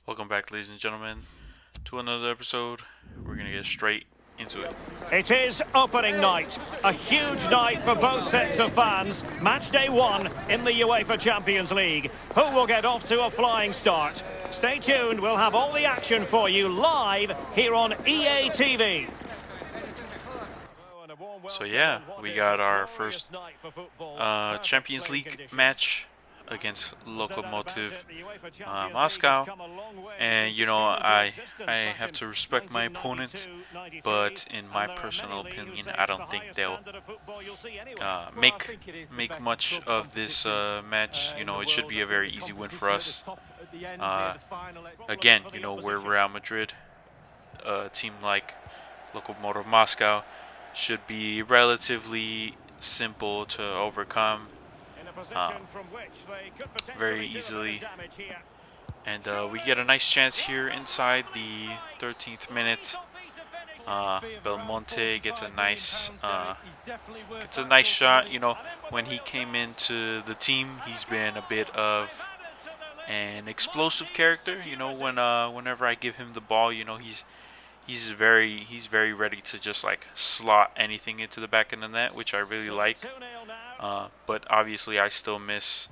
Welcome back, ladies and gentlemen, to another episode. We're going to get straight into it. It is opening night, a huge night for both sets of fans. Match day one in the UEFA Champions League. Who will get off to a flying start? Stay tuned, we'll have all the action for you live here on EA TV. So yeah, we got our first Champions League match against Lokomotiv Moscow, and you know I have to respect my opponent, but in my personal opinion, I don't think they'll make much of this match. You know, it should be a very easy win for us. Again, you know, we're Real Madrid, a team like Lokomotiv Moscow should be relatively simple to overcome very easily, and we get a nice chance here inside the 13th minute. Belmonte gets a nice shot. You know, when he came into the team, he's been a bit of an explosive character. You know, whenever I give him the ball, you know, he's very ready to just like slot anything into the back of the net, which I really like. But obviously, I still miss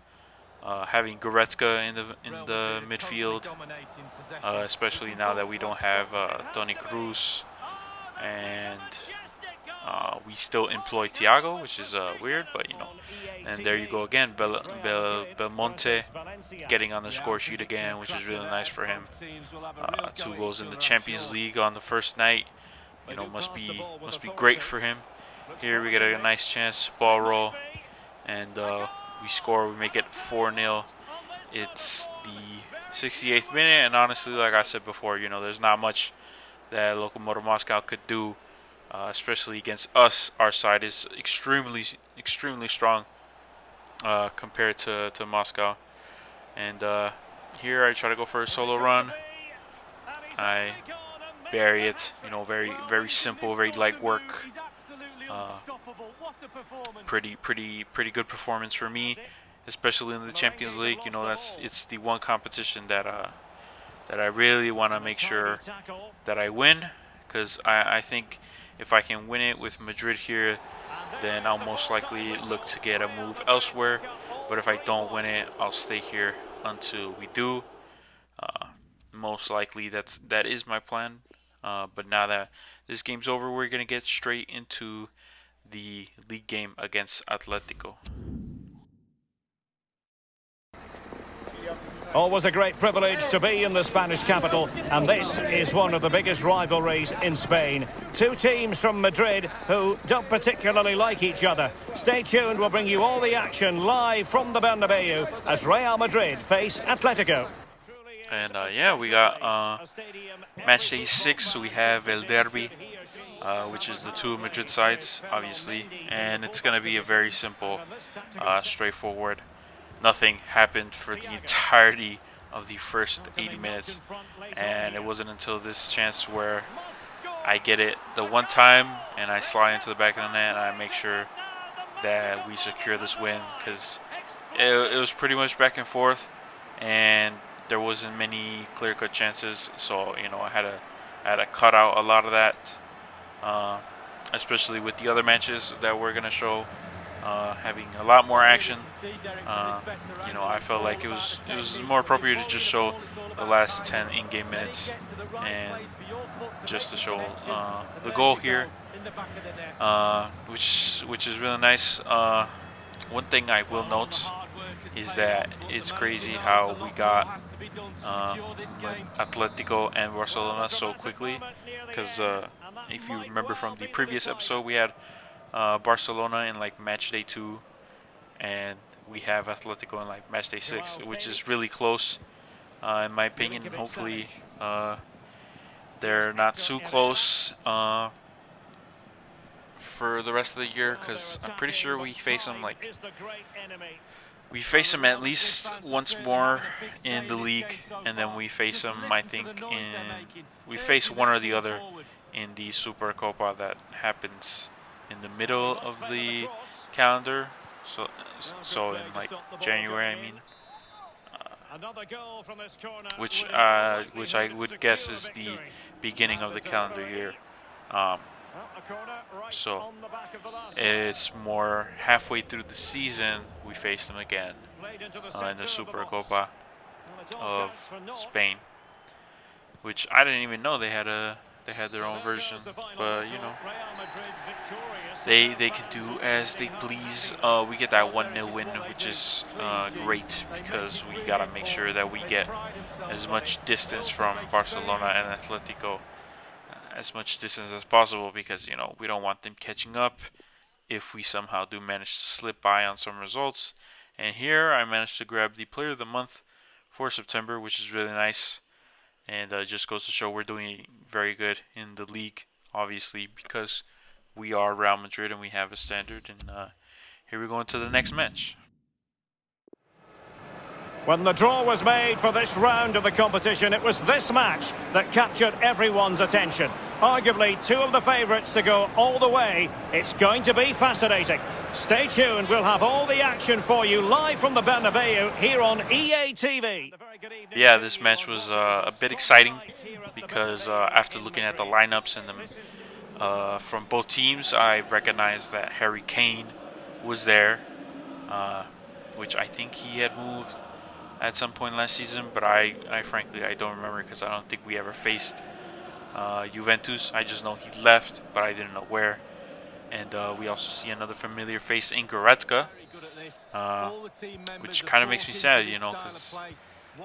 having Goretzka in the midfield, especially now that we don't have Toni Kroos, and we still employ Thiago, which is weird, but you know. And there you go again, Belmonte getting on the score sheet again, which is really nice for him. 2 goals in the Champions League on the first night, you know, must be great for him. Here we get a nice chance, ball roll, and we score. We make it 4-0. It's the 68th minute, and honestly, like I said before, you know, there's not much that Lokomotiv Moscow could do, especially against us. Our side is extremely strong compared to Moscow. And here I try to go for a solo run. I bury it. You know, very simple, very light work. Pretty good performance for me, especially in the Champions League. You know, it's the one competition that I really want to make sure that I win, because I think if I can win it with Madrid here, then I'll most likely look to get a move elsewhere. But if I don't win it, I'll stay here until we do. Most likely that is my plan. But now that this game's over, we're gonna get straight into the league game against Atletico. Always a great privilege to be in the Spanish capital, and this is one of the biggest rivalries in Spain. 2 teams from Madrid who don't particularly like each other. Stay tuned, we'll bring you all the action live from the Bernabeu as Real Madrid face Atletico. And yeah, we got match day 6, so we have El Derby, which is the 2 Madrid sides, obviously, and it's going to be a very simple, straightforward. Nothing happened for the entirety of the first 80 minutes, and it wasn't until this chance where I get it the one time and I slide into the back of the net and I make sure that we secure this win, because it was pretty much back and forth and there wasn't many clear-cut chances. So you know, I had to cut out a lot of that, especially with the other matches that we're gonna show. Having a lot more action, you know, I felt like it was more appropriate to just show the last 10 in-game minutes and just to show the goal here, which is really nice. One thing I will note is that it's crazy how we got Atletico and Barcelona so quickly, because if you remember from the previous episode, we had Barcelona in like match day 2, and we have Atletico in like match day 6, which is really close, in my opinion. Hopefully, they're not too close for the rest of the year, because I'm pretty sure we face them at least once more in the league, and then we face them, I think, we face one or the other in the Supercopa that happens in the middle of the calendar, so in like January, I mean. which I would guess is the beginning of the calendar year. So it's more halfway through the season we face them again in the Supercopa of Spain, which I didn't even know they had their own version, but you know, they can do as they please. We get that 1-0 win, which is great because we gotta make sure that we get as much distance from Barcelona and Atletico, as much distance as possible, because you know we don't want them catching up if we somehow do manage to slip by on some results. And here I managed to grab the Player of the Month for September, which is really nice. And it just goes to show we're doing very good in the league, obviously, because we are Real Madrid and we have a standard. And here we go into the next match. When the draw was made for this round of the competition, it was this match that captured everyone's attention. Arguably two of the favourites to go all the way. It's going to be fascinating. Stay tuned, we'll have all the action for you live from the Bernabeu here on EA TV. Yeah, this match was a bit exciting because after looking at the lineups and from both teams, I recognized that Harry Kane was there, which I think he had moved at some point last season, but I frankly I don't remember because I don't think we ever faced Juventus. I just know he left, but I didn't know where. And we also see another familiar face in Goretzka, which kind of makes me sad, you know, because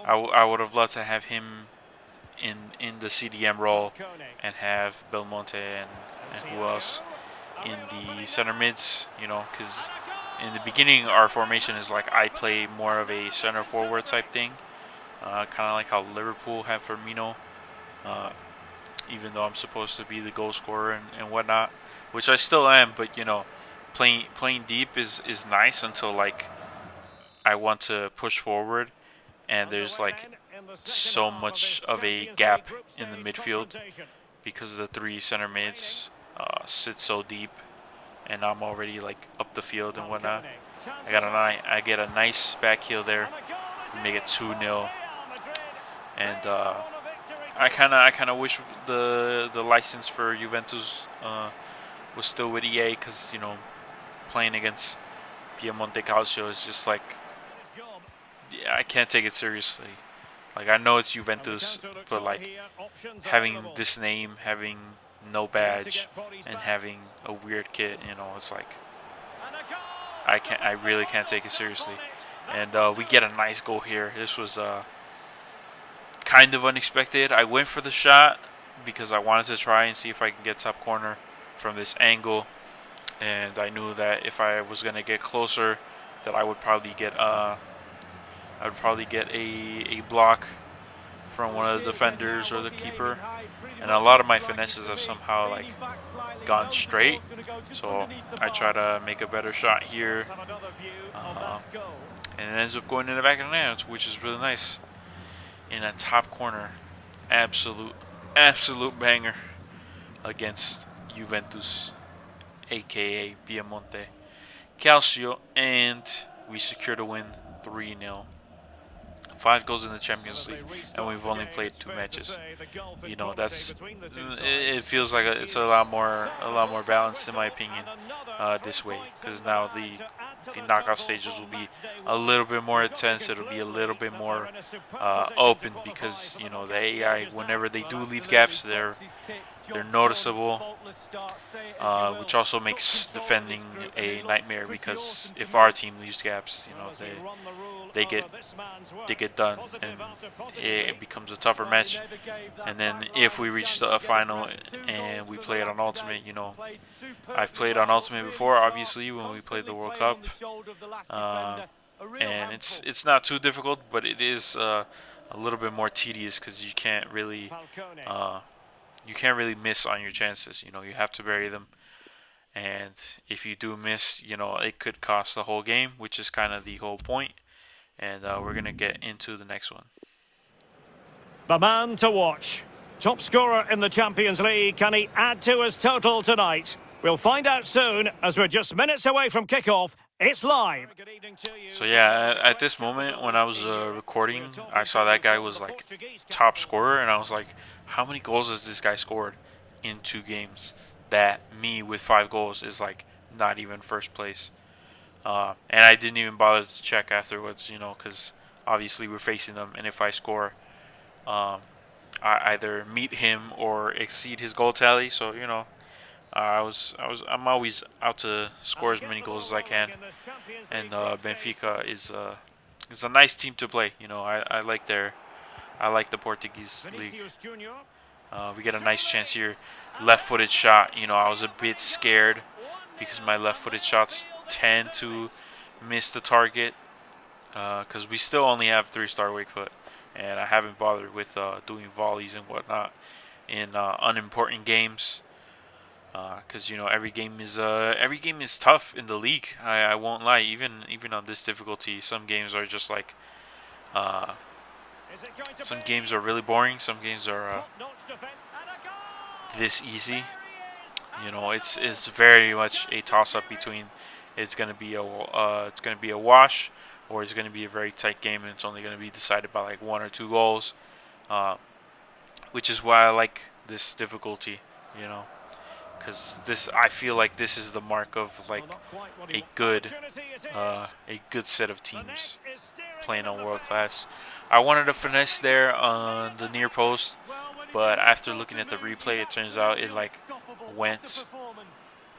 I would have loved to have him in the CDM role and have Belmonte and who else in the center mids, you know, because in the beginning our formation is like I play more of a center forward type thing, kind of like how Liverpool have Firmino, even though I'm supposed to be the goal scorer and whatnot, which I still am, but you know, playing deep is nice until like I want to push forward and there's like so much of a gap in the midfield because the three center mids sit so deep and I'm already like up the field and whatnot. I get a nice back heel there, make it 2-0, and I kind of wish the license for Juventus was still with EA, because you know, playing against Piemonte Calcio is just like, yeah, I can't take it seriously. Like, I know it's Juventus, but like having this name, having no badge, and having a weird kit, you know, it's like I really can't take it seriously. And we get a nice goal here. This was kind of unexpected. I went for the shot because I wanted to try and see if I can get top corner from this angle, and I knew that if I was gonna get closer, that I would probably get a block from one of the defenders or the keeper, and a lot of my finesses have somehow like gone straight, so I try to make a better shot here, and it ends up going in the back of the net, which is really nice in a top corner. Absolute banger against Juventus, aka Piemonte Calcio, and we secured a win 3-0. 5 goals in the Champions League, and we've only played 2 matches. You know, it feels like it's a lot more balanced in my opinion this way, because now the knockout stages will be a little bit more intense. It'll be a little bit more open, because you know the AI, whenever they do leave gaps, they're noticeable, which also makes defending a nightmare, because if our team leaves gaps, you know, they get done, and it becomes a tougher match. And then if we reach the final and we play it on Ultimate, you know, I've played on Ultimate before, obviously, when we played the World Cup, and it's not too difficult, but it is a little bit more tedious, because you can't really miss on your chances. You know, you have to bury them, and if you do miss, you know, it could cost the whole game, which is kind of the whole point. And we're gonna get into the next one. The man to watch, top scorer in the Champions League. Can he add to his total tonight? We'll find out soon, as we're just minutes away from kickoff It's live. So yeah, at this moment when I was recording, I saw that guy was like top scorer, and I was like, how many goals has this guy scored in 2 games? That me with 5 goals is like not even first place. And I didn't even bother to check afterwards, because obviously we're facing them, and if I score, um, I either meet him or exceed his goal tally. So I'm always out to score as many goals as I can, and Benfica is a nice team to play. I like the Portuguese league. We get a nice chance here, left-footed shot. I was a bit scared because my left-footed shots tend to miss the target, because we still only have 3-star Wakefoot, and I haven't bothered with doing volleys and whatnot in unimportant games. Because every game is tough in the league. I won't lie. Even on this difficulty, some games are just like some games are really boring. Some games are this easy. It's very much a toss up between it's gonna be a wash, or it's gonna be a very tight game and it's only gonna be decided by like 1 or 2 goals. Which is why I like this difficulty. Because I feel like this is the mark of like a good set of teams playing on world class. I wanted a finesse there on the near post, but after looking at the replay, it turns out it like went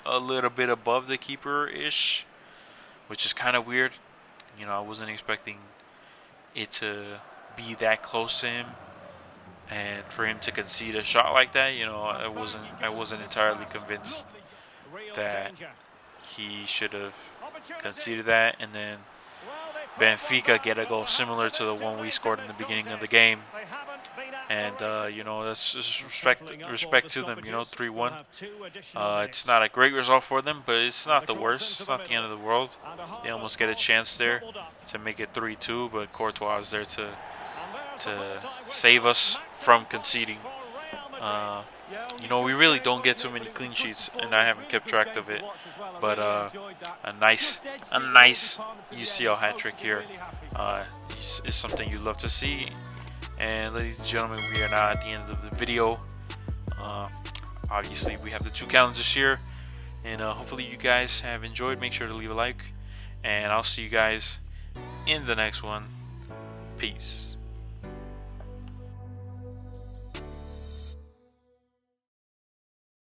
a little bit above the keeper ish, which is kind of weird. I wasn't expecting it to be that close to him. And for him to concede a shot like that, I wasn't entirely convinced that he should have conceded that. And then Benfica get a goal similar to the one we scored in the beginning of the game. And that's just respect to them. 3-1. It's not a great result for them, but it's not the worst. It's not the end of the world. They almost get a chance there to make it 3-2, but Courtois is there to save us from conceding. We really don't get too many clean sheets, and I haven't kept track of it. But a nice UCL hat trick here is something you love to see. And ladies and gentlemen, we are now at the end of the video. Obviously, we have the 2 calendars here, and hopefully you guys have enjoyed. Make sure to leave a like, and I'll see you guys in the next one. Peace.